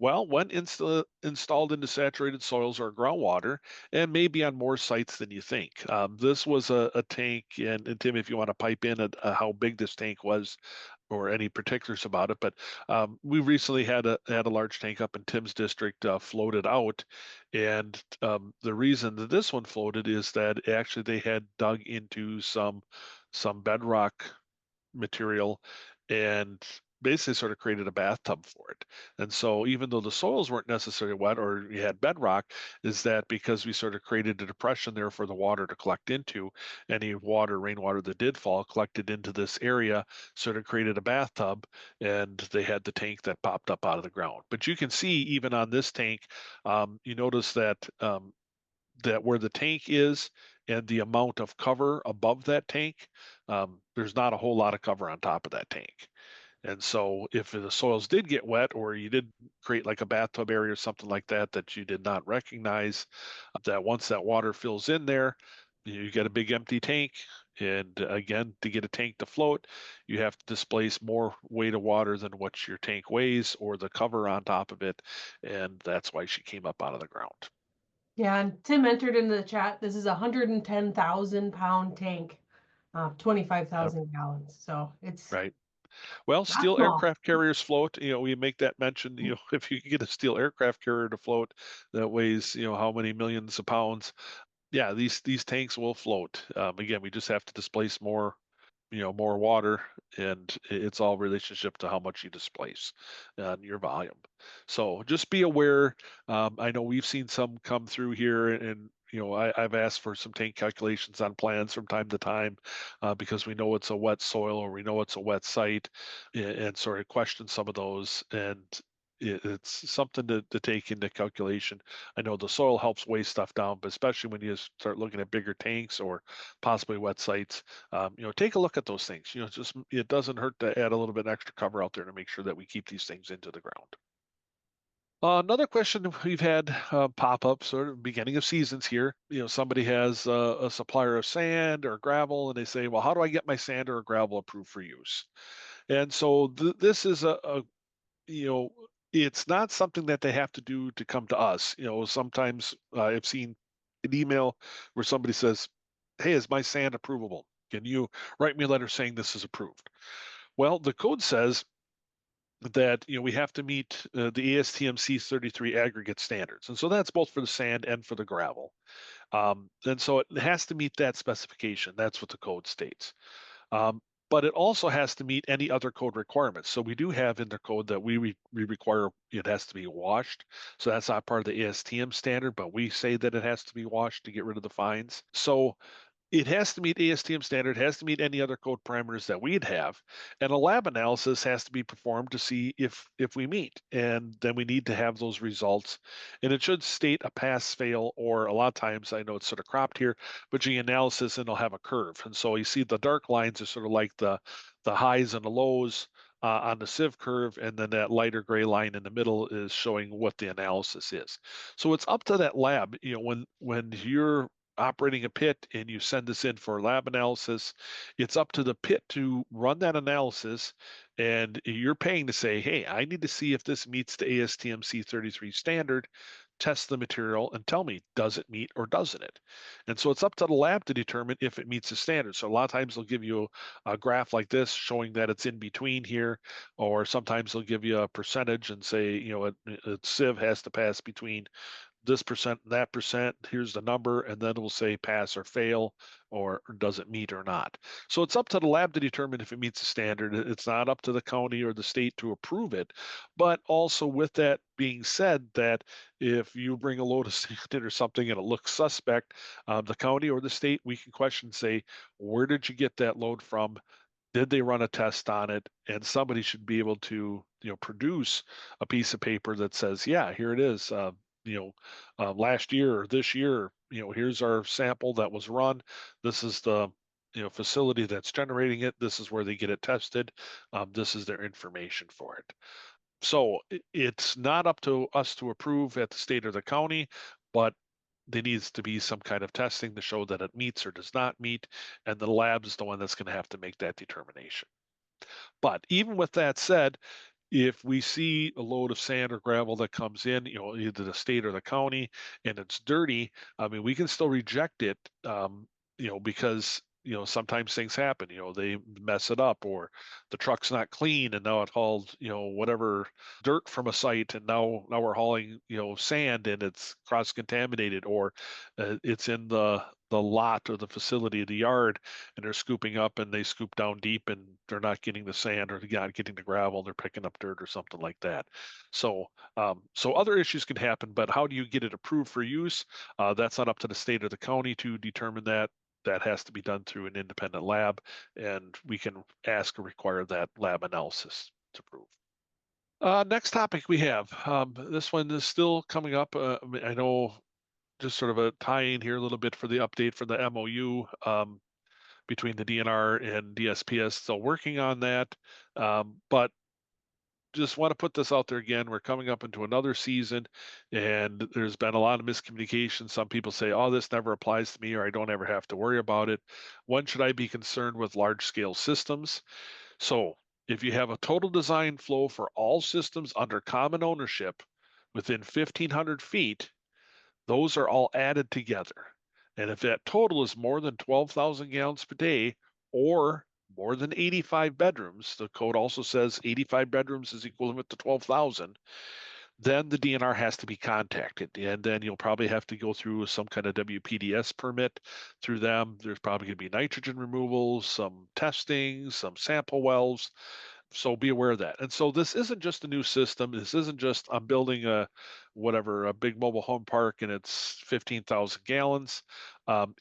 Well, when installed into saturated soils or groundwater, and maybe on more sites than you think. This was a tank, and Tim, if you want to pipe in how big this tank was, or any particulars about it, but we recently had a large tank up in Tim's district floated out, and the reason that this one floated is that actually they had dug into some bedrock material and basically sort of created a bathtub for it. And so even though the soils weren't necessarily wet or you had bedrock, is that because we sort of created a depression there for the water to collect into, any rainwater that did fall collected into this area, sort of created a bathtub, and they had the tank that popped up out of the ground. But you can see even on this tank, you notice that where the tank is and the amount of cover above that tank, there's not a whole lot of cover on top of that tank. And so if the soils did get wet, or you did create like a bathtub area or something like that you did not recognize, that once that water fills in there, you get a big empty tank. And again, to get a tank to float, you have to displace more weight of water than what your tank weighs or the cover on top of it. And that's why she came up out of the ground. Yeah, and Tim entered in the chat, this is a 110,000 pound tank, 25,000 gallons. So it's Right. Well, not steel small. aircraft carriers float. We make that mention. If you can get a steel aircraft carrier to float that weighs, how many millions of pounds, yeah, these tanks will float. Again, we just have to displace more water, and it's all relationship to how much you displace and your volume. So just be aware. I know we've seen some come through here, and I've asked for some tank calculations on plans from time to time, because we know it's a wet soil or we know it's a wet site, and sort of question some of those. And it's something to take into calculation. I know the soil helps weigh stuff down, but especially when you start looking at bigger tanks or possibly wet sites, take a look at those things. Just it doesn't hurt to add a little bit extra cover out there to make sure that we keep these things into the ground. Another question we've had pop up sort of beginning of seasons here. Somebody has a supplier of sand or gravel, and they say, "Well, how do I get my sand or gravel approved for use?" And so this is you know, it's not something that they have to do to come to us. Sometimes I've seen an email where somebody says, "Hey, is my sand approvable? Can you write me a letter saying this is approved?" Well, the code says that we have to meet the ASTM C33 aggregate standards, and so that's both for the sand and for the gravel. And so it has to meet that specification. That's what the code states. Um, but it also has to meet any other code requirements. So we do have in the code that we require it has to be washed. So that's not part of the ASTM standard, but we say that it has to be washed to get rid of the fines. So it has to meet ASTM standard, has to meet any other code parameters that we'd have, and a lab analysis has to be performed to see if we meet. And then we need to have those results. And it should state a pass, fail, or a lot of times I know it's sort of cropped here, but the analysis and it'll have a curve. And so you see the dark lines are sort of like the highs and the lows. On the sieve curve, and then that lighter gray line in the middle is showing what the analysis is. So it's up to that lab. When you're operating a pit and you send this in for lab analysis, it's up to the pit to run that analysis. And you're paying to say, "Hey, I need to see if this meets the ASTM C33 standard. Test the material and tell me, does it meet or doesn't it?" And so it's up to the lab to determine if it meets the standard. So a lot of times they'll give you a graph like this showing that it's in between here, or sometimes they'll give you a percentage and say, a sieve has to pass between this percent, that percent, here's the number, and then it will say pass or fail, or does it meet or not. So it's up to the lab to determine if it meets the standard. It's not up to the county or the state to approve it. But also with that being said, that if you bring a load of sand in or something and it looks suspect, the county or the state, we can question, say, where did you get that load from? Did they run a test on it? And somebody should be able to produce a piece of paper that says, yeah, here it is. Last year or this year, here's our sample that was run. This is the facility that's generating it. This is where they get it tested. This is their information for it. So it's not up to us to approve at the state or the county, but there needs to be some kind of testing to show that it meets or does not meet, and the lab is the one that's going to have to make that determination. But even with that said, if we see a load of sand or gravel that comes in, either the state or the county, and it's dirty, I mean, we can still reject it, because sometimes things happen. They mess it up, or the truck's not clean, and now it hauled whatever dirt from a site, and now we're hauling sand, and it's cross contaminated, or it's in the lot or the facility, the yard, and they're scooping up and they scoop down deep and they're not getting the sand or they're not getting the gravel, they're picking up dirt or something like that. So other issues can happen, but how do you get it approved for use? That's not up to the state or the county to determine that. That has to be done through an independent lab, and we can ask or require that lab analysis to prove. Next topic we have. This one is still coming up. I know, just sort of a tie in here a little bit for the update for the MOU between the DNR and DSPS. Still working on that, but just want to put this out there again. We're coming up into another season, and there's been a lot of miscommunication. Some people say, "Oh, this never applies to me," or "I don't ever have to worry about it." When should I be concerned with large scale systems? So, if you have a total design flow for all systems under common ownership within 1,500 feet, those are all added together. And if that total is more than 12,000 gallons per day or more than 85 bedrooms, the code also says 85 bedrooms is equivalent to 12,000, then the DNR has to be contacted. And then you'll probably have to go through some kind of WPDS permit through them. There's probably going to be nitrogen removal, some testing, some sample wells. So be aware of that. And so this isn't just a new system. This isn't just I'm building a big mobile home park and it's 15,000 gallons.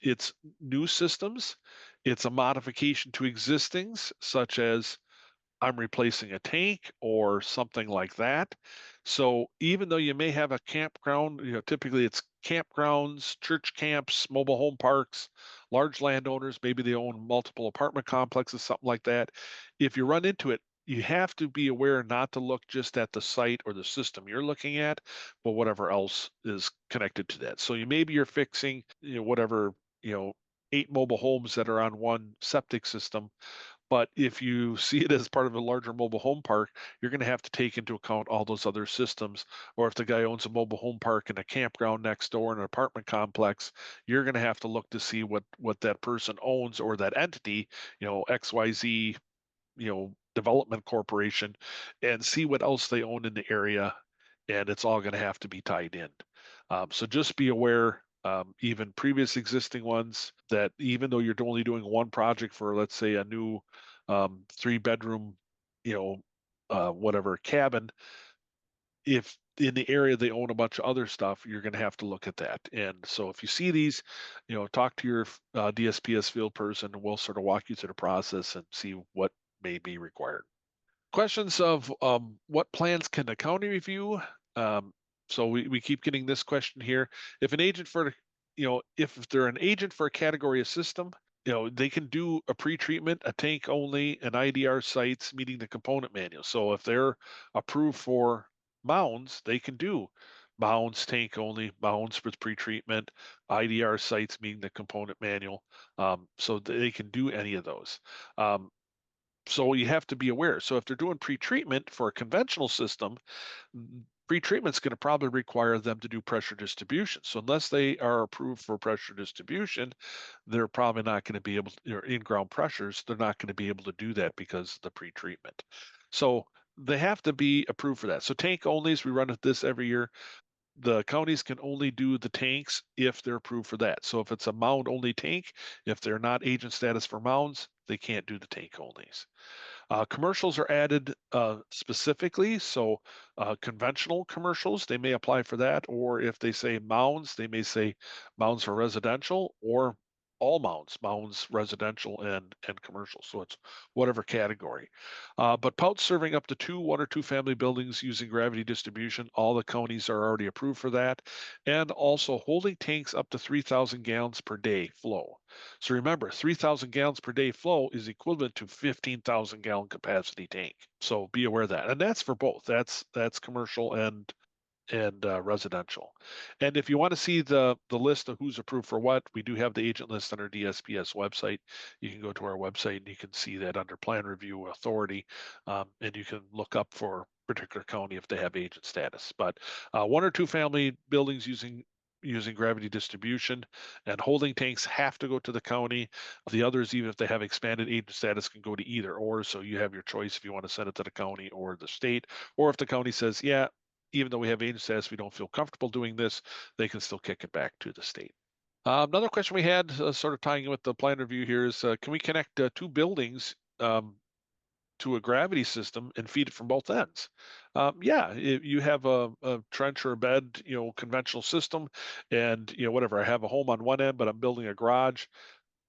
It's new systems. It's a modification to existings, such as I'm replacing a tank or something like that. So even though you may have a campground, typically it's campgrounds, church camps, mobile home parks, large landowners, maybe they own multiple apartment complexes, something like that. If you run into it, you have to be aware not to look just at the site or the system you're looking at, but whatever else is connected to that. So maybe you're fixing, whatever, you know, 8 mobile homes that are on one septic system, but if you see it as part of a larger mobile home park, you're going to have to take into account all those other systems. Or if the guy owns a mobile home park and a campground next door and an apartment complex, you're going to have to look to see what that person owns or that entity, XYZ, development corporation, and see what else they own in the area, and it's all going to have to be tied in. So just be aware, even previous existing ones, that even though you're only doing one project for, let's say, a new 3 bedroom, you know, whatever cabin, if in the area they own a bunch of other stuff, you're going to have to look at that. And so if you see these, talk to your DSPS field person, and we'll sort of walk you through the process and see what may be required. Questions of what plans can the county review? Um, so we keep getting this question here. If an agent for, if they're an agent for a category of system, they can do a pre-treatment, a tank only, an IDR sites meeting the component manual. So if they're approved for mounds, they can do mounds, tank only, mounds with pre-treatment, IDR sites meeting the component manual. So they can do any of those. So you have to be aware. So if they're doing pre-treatment for a conventional system, pre-treatment's going to probably require them to do pressure distribution. So unless they are approved for pressure distribution, they're probably not going to be able to, or in-ground pressures, they're not going to be able to do that because of the pre-treatment. So they have to be approved for that. So tank onlys, we run this every year. The counties can only do the tanks if they're approved for that. So if it's a mound only tank, if they're not agent status for mounds, they can't do the tank onlys. Commercials are added specifically, so conventional commercials, they may apply for that, or if they say mounds, they may say mounds for residential or all mounds, residential and commercial. So it's whatever category. But POWTS serving up to 1 or 2 family buildings using gravity distribution, all the counties are already approved for that. And also holding tanks up to 3,000 gallons per day flow. So remember, 3,000 gallons per day flow is equivalent to 15,000 gallon capacity tank. So be aware of that. And that's for both. That's commercial and residential. And if you want to see the list of who's approved for what, we do have the agent list on our DSPS website. You can go to our website and you can see that under plan review authority, and you can look up for particular county if they have agent status. But 1 or 2 family buildings using gravity distribution and holding tanks have to go to the county. The others, even if they have expanded agent status, can go to either or. So you have your choice if you want to send it to the county or the state, or if the county says, yeah, even though we have agent status, we don't feel comfortable doing this, they can still kick it back to the state. Another question we had, sort of tying in with the plan review here, is can we connect 2 buildings to a gravity system and feed it from both ends? Yeah, if you have a trench or a bed, conventional system, and whatever, I have a home on one end, but I'm building a garage,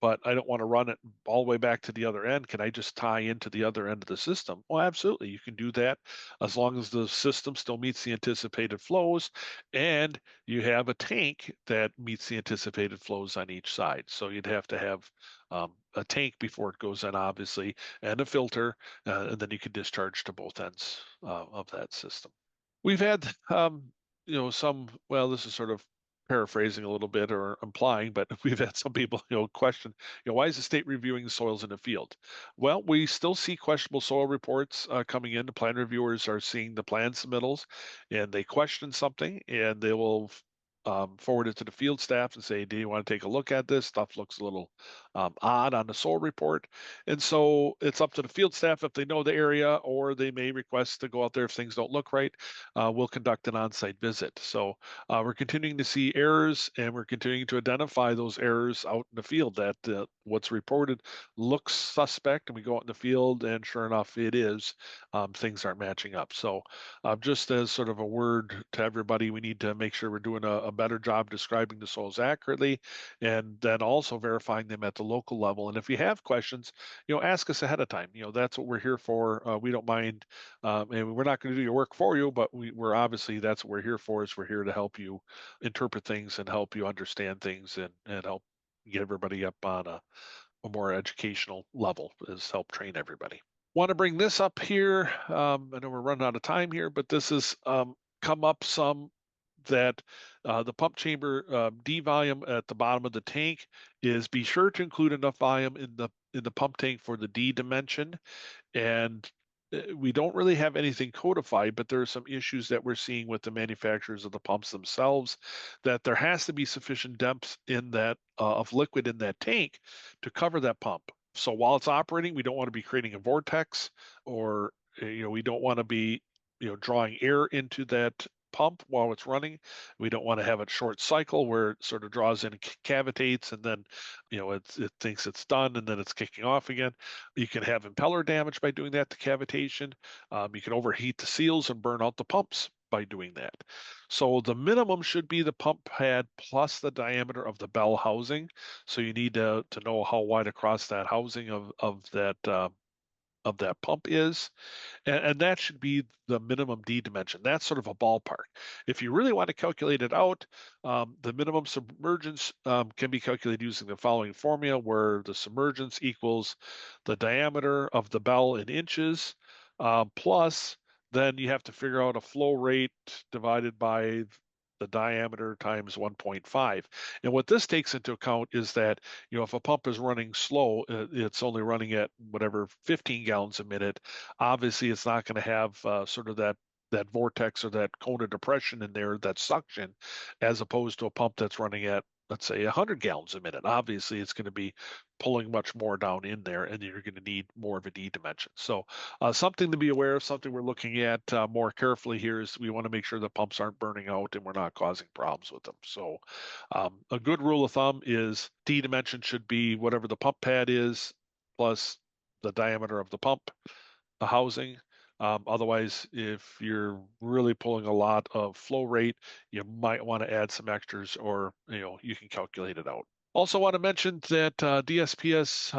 but I don't want to run it all the way back to the other end. Can I just tie into the other end of the system? Well, absolutely. You can do that as long as the system still meets the anticipated flows and you have a tank that meets the anticipated flows on each side. So you'd have to have a tank before it goes in, obviously, and a filter, and then you can discharge to both ends of that system. We've had, well, this is sort of paraphrasing a little bit or implying, but we've had some people, question, why is the state reviewing soils in the field? Well, we still see questionable soil reports coming in. The plan reviewers are seeing the plan submittals and they question something and they will forward it to the field staff and say, do you want to take a look at this? Stuff looks a little odd on the soil report. And so it's up to the field staff if they know the area, or they may request to go out there if things don't look right. We'll conduct an on-site visit. So we're continuing to see errors, and we're continuing to identify those errors out in the field that what's reported looks suspect, and we go out in the field, and sure enough, it is. Things aren't matching up. So just as sort of a word to everybody, we need to make sure we're doing a better job describing the soils accurately, and then also verifying them at the local level. And if you have questions, ask us ahead of time. That's what we're here for. We don't mind, and we're not going to do your work for you, but we're obviously that's what we're here for. Is we're here to help you interpret things and help you understand things and help get everybody up on a more educational level, is help train everybody. Want to bring this up here. I know we're running out of time here, but this has come up some that the pump chamber D volume at the bottom of the tank is be sure to include enough volume in the pump tank for the D dimension. And we don't really have anything codified, but there are some issues that we're seeing with the manufacturers of the pumps themselves, that there has to be sufficient depth in that of liquid in that tank to cover that pump. So while it's operating, we don't want to be creating a vortex, or we don't want to be drawing air into that pump while it's running. We don't want to have a short cycle where it sort of draws in and cavitates, and then it thinks it's done and then it's kicking off again. You can have impeller damage by doing that to cavitation. You can overheat the seals and burn out the pumps by doing that. So the minimum should be the pump pad plus the diameter of the bell housing. So you need to know how wide across that housing of that pump is. And that should be the minimum D dimension. That's sort of a ballpark. If you really want to calculate it out, the minimum submergence can be calculated using the following formula, where the submergence equals the diameter of the bell in inches, plus then you have to figure out a flow rate divided by the diameter times 1.5. And what this takes into account is that, if a pump is running slow, it's only running at whatever 15 gallons a minute. Obviously, it's not going to have sort of that vortex or that cone of depression in there, that suction, as opposed to a pump that's running at, let's say, 100 gallons a minute. Obviously, it's going to be pulling much more down in there, and you're going to need more of a D dimension. So something to be aware of, something we're looking at more carefully here, is we want to make sure the pumps aren't burning out and we're not causing problems with them. So a good rule of thumb is D dimension should be whatever the pump pad is plus the diameter of the pump, the housing. Otherwise, if you're really pulling a lot of flow rate, you might want to add some extras, or you can calculate it out. Also want to mention that DSPS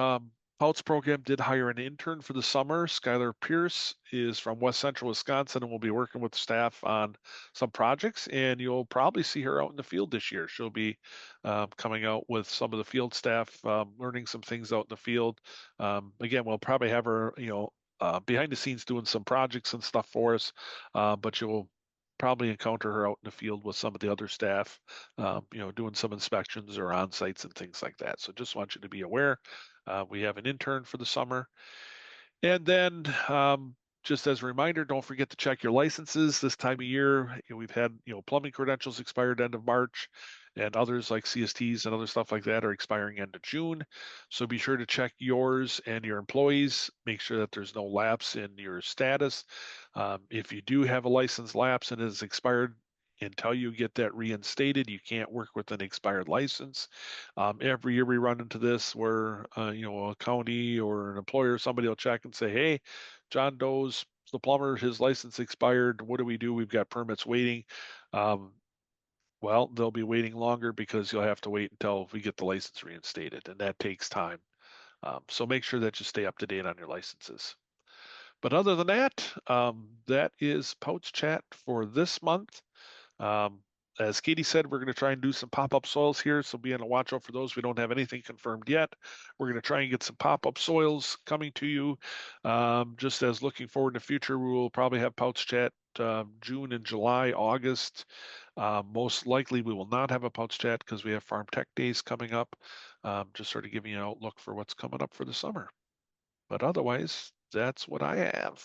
POWTS program did hire an intern for the summer. Skylar Pierce is from West Central Wisconsin and will be working with staff on some projects, and you'll probably see her out in the field this year. She'll be coming out with some of the field staff, learning some things out in the field. Again, we'll probably have her, behind the scenes doing some projects and stuff for us, but you'll probably encounter her out in the field with some of the other staff, doing some inspections or on sites and things like that. So just want you to be aware. We have an intern for the summer. And then just as a reminder, don't forget to check your licenses this time of year. We've had, plumbing credentials expired end of March, and others like CSTs and other stuff like that are expiring end of June. So be sure to check yours and your employees. Make sure that there's no lapse in your status. If you do have a license lapse and it is expired, until you get that reinstated, you can't work with an expired license. Every year we run into this where, a county or an employer, somebody will check and say, hey, John Doe's the plumber, his license expired. What do we do? We've got permits waiting. Well, they'll be waiting longer because you'll have to wait until we get the license reinstated, and that takes time. So make sure that you stay up to date on your licenses. But other than that, that is POWTS Chat for this month. As Katie said, we're going to try and do some pop-up soils here, so be on the watch out for those. We don't have anything confirmed yet. We're going to try and get some pop-up soils coming to you. Just as looking forward in the future, we will probably have POWTS Chat June and July, August. Most likely we will not have a POWTS Chat because we have Farm Tech Days coming up. Just sort of giving you an outlook for what's coming up for the summer. But otherwise, that's what I have.